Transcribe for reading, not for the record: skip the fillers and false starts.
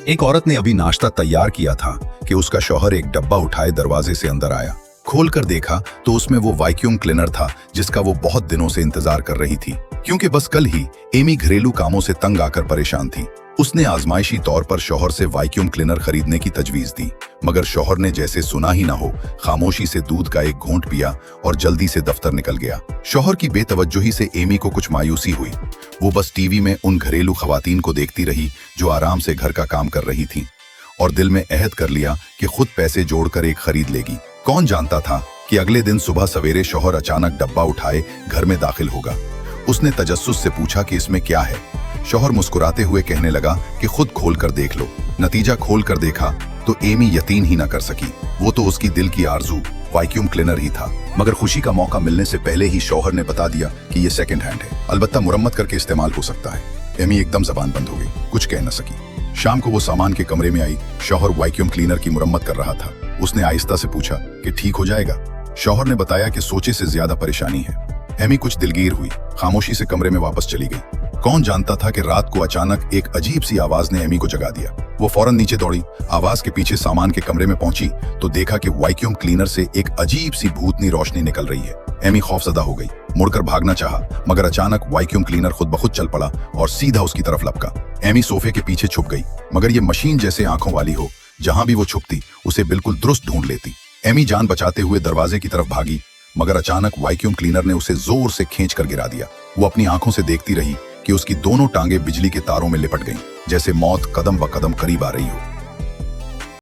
एक औरत ने अभी नाश्ता तैयार किया था कि उसका शौहर एक डब्बा उठाए दरवाजे से अंदर आया। खोलकर देखा तो उसमें वो वैक्यूम क्लीनर था जिसका वो बहुत दिनों से इंतजार कर रही थी, क्योंकि बस कल ही एमी घरेलू कामों से तंग आकर परेशान थी। उसने आजमाइशी तौर पर शौहर से वैक्यूम क्लीनर खरीदने की तजवीज दी, मगर शौहर ने जैसे सुना ही ना हो, खामोशी से दूध का एक घूंट पिया और जल्दी से दफ्तर निकल गया। शौहर की बेतवज्जोही से एमी को कुछ मायूसी हुई। वो बस टीवी में उन घरेलू खवातीन को देखती रही जो आराम से घर का काम कर रही थीं, और दिल में अहद कर लिया कि खुद पैसे जोड़कर एक खरीद लेगी। कौन जानता था कि अगले दिन सुबह सवेरे शौहर अचानक डब्बा उठाए घर में दाखिल होगा। उसने तजस्सुस से पूछा कि इसमें क्या है। शौहर मुस्कुराते हुए कहने लगा कि खुद खोल कर देख लो। नतीजा खोल कर देखा तो एमी यकीन ही ना कर सकी। वो तो उसकी दिल की आरजू वैक्यूम क्लीनर ही था, मगर खुशी का मौका मिलने से पहले ही शौहर ने बता दिया कि ये सेकंड हैंड है, अलबत्ता मुरम्मत करके इस्तेमाल हो सकता है। एमी एकदम जबान बंद हो गई, कुछ कह न सकी। शाम को वो सामान के कमरे में आई। शौहर वैक्यूम क्लीनर की मुरम्मत कर रहा था। उसने आहिस्ता से पूछा कि ठीक हो जाएगा। शौहर ने बताया कि सोचे से ज्यादा परेशानी है। एमी कुछ दिलगीर हुई, खामोशी से कमरे में वापस चली गई। कौन जानता था कि रात को अचानक एक अजीब सी आवाज ने एमी को जगा दिया। वो फौरन नीचे दौड़ी। आवाज के पीछे सामान के कमरे में पहुंची तो देखा कि वैक्यूम क्लीनर से एक अजीब सी भूतनी रोशनी निकल रही है। एमी खौफजदा हो गई, मुड़कर भागना चाहा, मगर अचानक वैक्यूम क्लीनर खुद ब खुद चल पड़ा और सीधा उसकी तरफ लपका। एमी सोफे के पीछे छुप गई, मगर ये मशीन जैसे आंखों वाली हो, जहां भी वो छुपती उसे बिल्कुल दुरुस्त ढूंढ लेती। एमी जान बचाते हुए दरवाजे की तरफ भागी, मगर अचानक वैक्यूम क्लीनर ने उसे जोर से खींच कर गिरा दिया। वो अपनी आंखों से देखती रही कि उसकी दोनों टांगे बिजली के तारों में लिपट गईं, जैसे मौत कदम ब कदम करीब आ रही हो।